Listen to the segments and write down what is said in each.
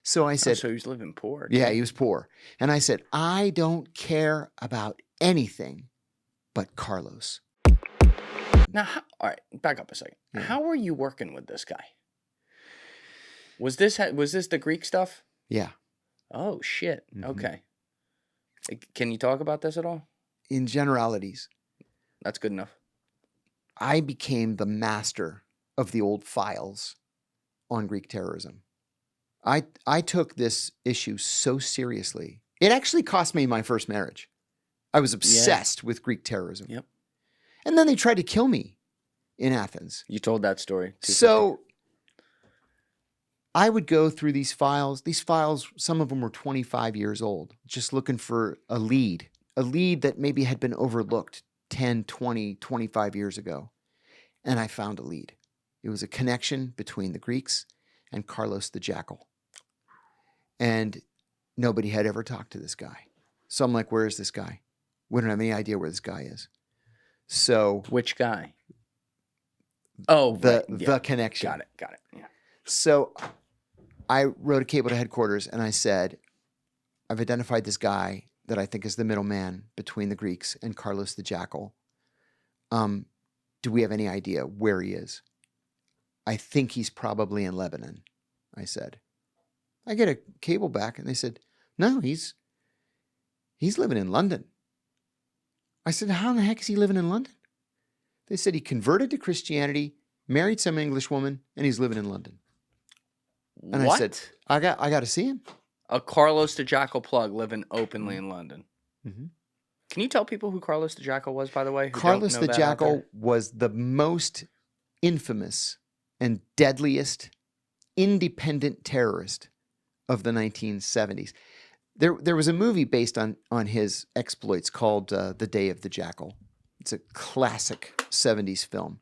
So I said, so he was living poor. yeah, he was poor. And I said, I don't care about anything but Carlos. Now, all right, back up a second. Yeah. How were you working with this guy? Was this the Greek stuff? Yeah. Oh, shit. Mhm. Okay. Can you talk about this at all? In generalities, That's good enough. I became the master of the old files on Greek terrorism. I took this issue so seriously. It actually cost me my first marriage. I was obsessed with Greek terrorism. Yep. And then they tried to kill me in Athens. You told that story. So I would go through these files. These files, some of them were 25 years old, just looking for a lead that maybe had been overlooked 10, 20, 25 years ago. And I found a lead. It was a connection between the Greeks and Carlos the Jackal. And nobody had ever talked to this guy. So I'm like, where is this guy? We don't have any idea where this guy is. So which guy? Oh, the connection. Got it. Yeah. So I wrote a cable to headquarters and I said, I've identified this guy that I think is the middleman between the Greeks and Carlos the Jackal. Do we have any idea where he is? I think he's probably in Lebanon, I said. I get a cable back and they said, no, he's living in London. I said, how in the heck is he living in London? They said he converted to Christianity, married some English woman, and he's living in London. And what? I said, I got to see him. A Carlos the Jackal plug living openly in London. Mm-hmm. Can you tell people who Carlos the Jackal was, by the way? Carlos the Jackal was the most infamous and deadliest independent terrorist of the 1970s. There was a movie based on his exploits called The Day of the Jackal. It's a classic 70s film.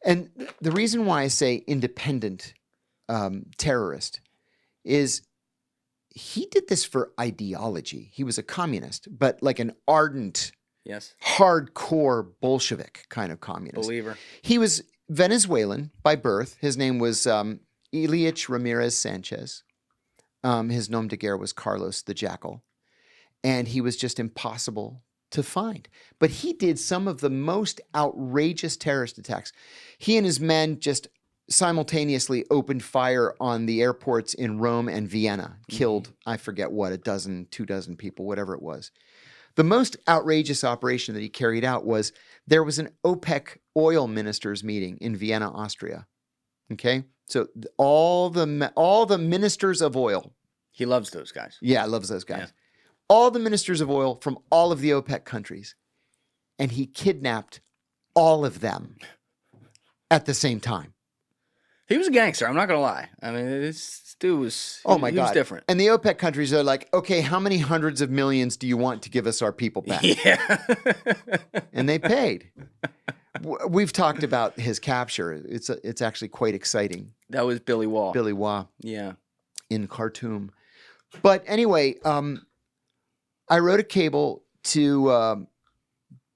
And the reason why I say independent terrorist is he did this for ideology. He was a communist, but like an ardent, hardcore Bolshevik kind of communist. Believer. He was Venezuelan by birth. His name was Ilyich Ramirez Sanchez. His nom de guerre was Carlos the Jackal. And he was just impossible to find. But he did some of the most outrageous terrorist attacks. He and his men just simultaneously opened fire on the airports in Rome and Vienna, killed, I forget what, 2 dozen people, whatever it was. The most outrageous operation that he carried out was there was an OPEC oil ministers meeting in Vienna, Austria. Okay? So all the ministers of oil. He loves those guys. Yeah, loves those guys. Yeah. All the ministers of oil from all of the OPEC countries. And he kidnapped all of them at the same time. He was a gangster. I'm not going to lie. I mean, this dude was, oh my God. He was different. And the OPEC countries are like, okay, how many hundreds of millions do you want to give us our people back? Yeah. And they paid. We've talked about his capture. It's actually quite exciting. That was Billy Wall. Billy Wall. Yeah. In Khartoum. But anyway, I wrote a cable to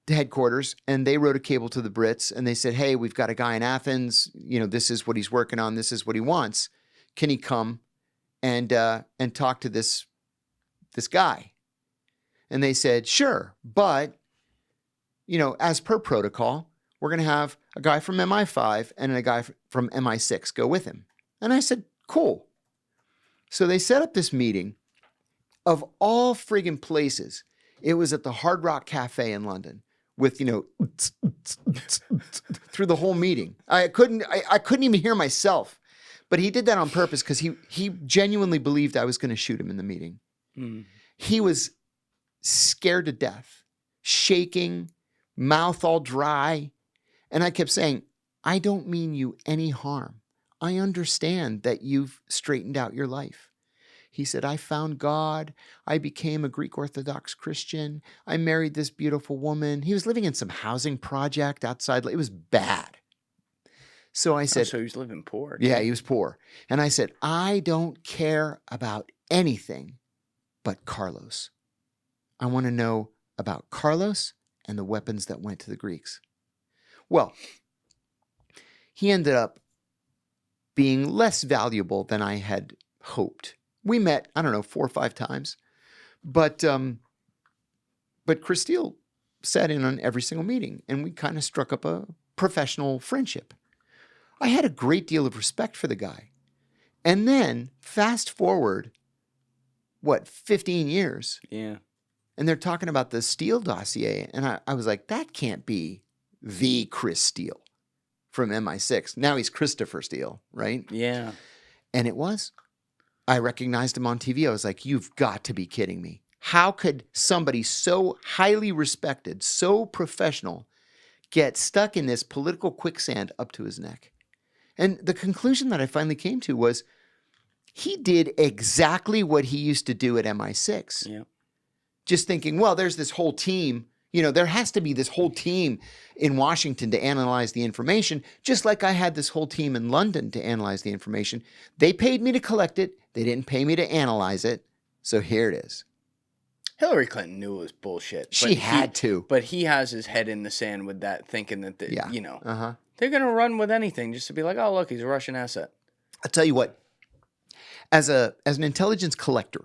headquarters, and they wrote a cable to the Brits, and they said, hey, we've got a guy in Athens. You know, this is what he's working on. This is what he wants. Can he come and talk to this guy? And they said, sure. But, you know, as per protocol, we're going to have a guy from MI5 and a guy from MI6 go with him. And I said, cool. So they set up this meeting. Of all friggin' places, it was at the Hard Rock Cafe in London with, you know, through the whole meeting. I couldn't even hear myself. But he did that on purpose because he genuinely believed I was going to shoot him in the meeting. Mm. He was scared to death, shaking, mouth all dry. And I kept saying, I don't mean you any harm. I understand that you've straightened out your life. He said, I found God. I became a Greek Orthodox Christian. I married this beautiful woman. He was living in some housing project outside. It was bad. So I said, so he was living poor. Yeah, he was poor. And I said, I don't care about anything but Carlos. I want to know about Carlos and the weapons that went to the Greeks. Well, he ended up being less valuable than I had hoped. We met, I don't know, 4 or 5 times. But Chris Steele sat in on every single meeting, and we kind of struck up a professional friendship. I had a great deal of respect for the guy. And then fast forward, 15 years? Yeah. And they're talking about the Steele dossier. And I was like, that can't be the Chris Steele from MI6. Now he's Christopher Steele, right? Yeah. And it was. I recognized him on TV. I was like, you've got to be kidding me. How could somebody so highly respected, so professional, get stuck in this political quicksand up to his neck? And the conclusion that I finally came to was he did exactly what he used to do at MI6. Yeah. Just thinking, well, there's this whole team. There has to be this whole team in Washington to analyze the information, just like I had this whole team in London to analyze the information. They paid me to collect it. They didn't pay me to analyze it. So here it is. Hillary Clinton knew it was bullshit. She had to. But he has his head in the sand with that, thinking that, Uh-huh. they're going to run with anything just to be like, oh, look, he's a Russian asset. I'll tell you what, as an intelligence collector,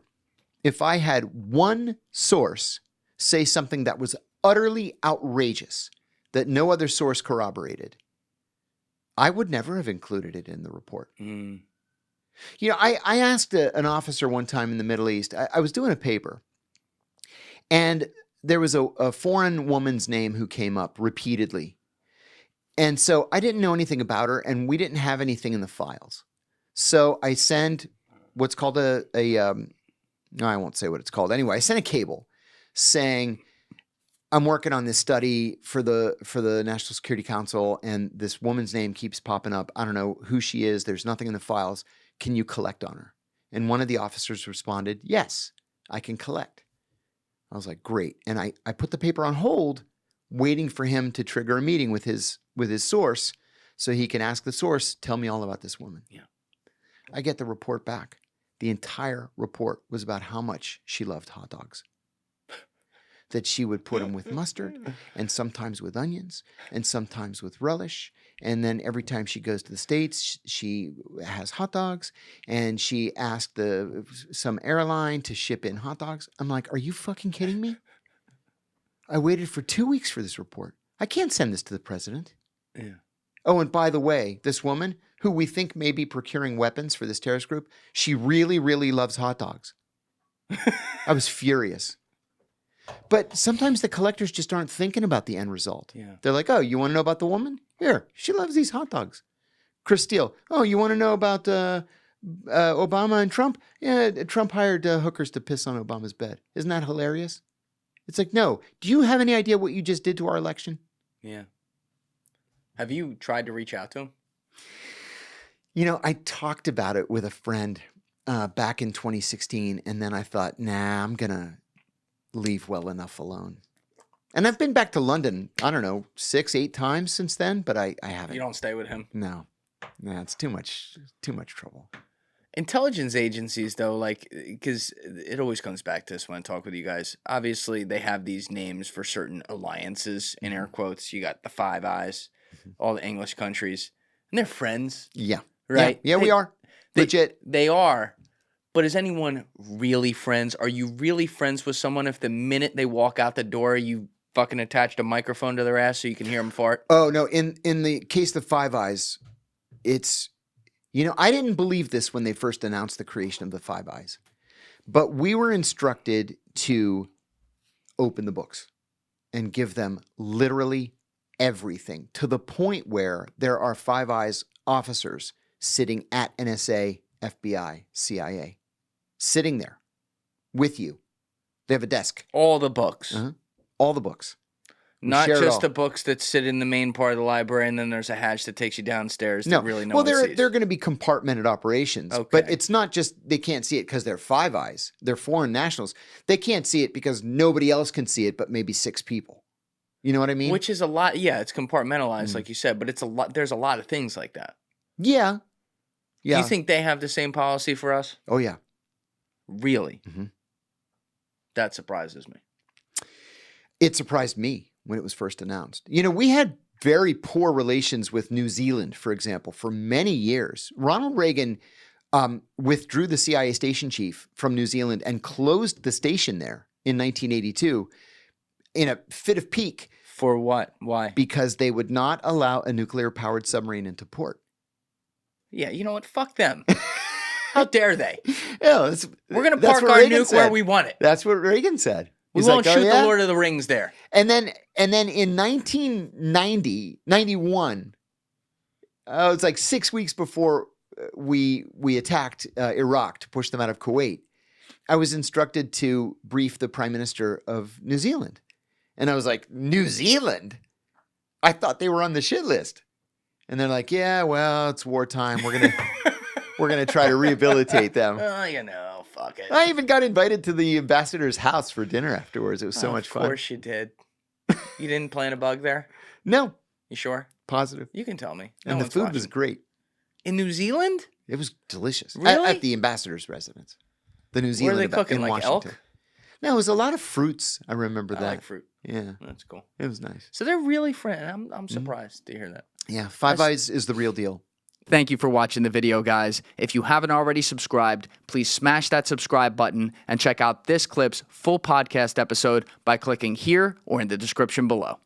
if I had one source say something that was utterly outrageous that no other source corroborated, I would never have included it in the report. Mm. I asked an officer one time in the Middle East, I was doing a paper, and there was a foreign woman's name who came up repeatedly. And so I didn't know anything about her, and we didn't have anything in the files. So I send what's called no, I won't say what it's called. Anyway, I sent a cable saying, I'm working on this study for the National Security Council, and this woman's name keeps popping up. I don't know who she is. There's nothing in the files. Can you collect on her? And one of the officers responded, yes, I can collect. I was like, great. And I put the paper on hold, waiting for him to trigger a meeting with his source so he can ask the source, tell me all about this woman. Yeah. I get the report back. The entire report was about how much she loved hot dogs. That she would put them with mustard, and sometimes with onions, and sometimes with relish. And then every time she goes to the States, she has hot dogs, and she asked some airline to ship in hot dogs. I'm like, are you fucking kidding me? I waited for 2 weeks for this report. I can't send this to the president. Yeah. Oh, and by the way, this woman, who we think may be procuring weapons for this terrorist group, she really, really loves hot dogs. I was furious. But sometimes the collectors just aren't thinking about the end result. Yeah. They're like, oh, you want to know about the woman? Here, she loves these hot dogs. Chris Steele. Oh, you want to know about Obama and Trump? Yeah, Trump hired hookers to piss on Obama's bed. Isn't that hilarious? It's like, no. Do you have any idea what you just did to our election? Yeah. Have you tried to reach out to him? I talked about it with a friend back in 2016, and then I thought, nah, I'm going to leave well enough alone. And I've been back to London, I don't know, 6, 8 times since then, but I haven't. You don't stay with him? No, it's too much trouble. Intelligence agencies, though, because it always comes back to this when I talk with you guys. Obviously, they have these names for certain alliances, in air quotes. You got the Five Eyes, all the English countries, and they're friends. Yeah. Right? Yeah, we are. Legit. They are. But is anyone really friends? Are you really friends with someone if the minute they walk out the door, you fucking attached a microphone to their ass so you can hear them fart? Oh, no. In the case of Five Eyes, it's, I didn't believe this when they first announced the creation of the Five Eyes. But we were instructed to open the books and give them literally everything, to the point where there are Five Eyes officers sitting at NSA, FBI, CIA. Sitting there with you. They have a desk. All the books. Uh-huh. All the books. Not just the books that sit in the main part of the library, and then there's a hatch that takes you downstairs that really no one sees. They're going to be compartmented operations. Okay. But it's not just they can't see it because they're Five Eyes. They're foreign nationals. They can't see it because nobody else can see it but maybe 6 people. You know what I mean? Which is a lot. Yeah, it's compartmentalized, like you said, but it's a lot. There's a lot of things like that. Yeah. Yeah. Do you think they have the same policy for us? Oh, yeah. Really? Mm-hmm. That surprises me. It surprised me when it was first announced. We had very poor relations with New Zealand, for example, for many years. Ronald Reagan withdrew the CIA station chief from New Zealand and closed the station there in 1982 in a fit of pique. For what? Why? Because they would not allow a nuclear-powered submarine into port. Yeah, you know what? Fuck them. How dare they? Yeah, We're going to park our nuke where we want it. That's what Reagan said. We He's won't like, shoot "Oh, yeah?" the Lord of the Rings there. And then in 1991, it's like 6 weeks before we attacked Iraq to push them out of Kuwait, I was instructed to brief the Prime Minister of New Zealand. And I was like, New Zealand? I thought they were on the shit list. And they're like, yeah, well, it's wartime. We're gonna try to rehabilitate them. Fuck it. I even got invited to the ambassador's house for dinner afterwards. It was so much fun. Of course you did. You didn't plant a bug there? No. You sure? Positive. You can tell me. And the food was great. In New Zealand? It was delicious. Really? At the ambassador's residence. The New Zealand. What are they cooking, in like Washington. elk? No, it was a lot of fruits. I remember that. I like fruit. Yeah. That's cool. It was nice. So they're really friends. I'm surprised to hear that. Yeah. Five Eyes is the real deal. Thank you for watching the video, guys. If you haven't already subscribed, please smash that subscribe button and check out this clip's full podcast episode by clicking here or in the description below.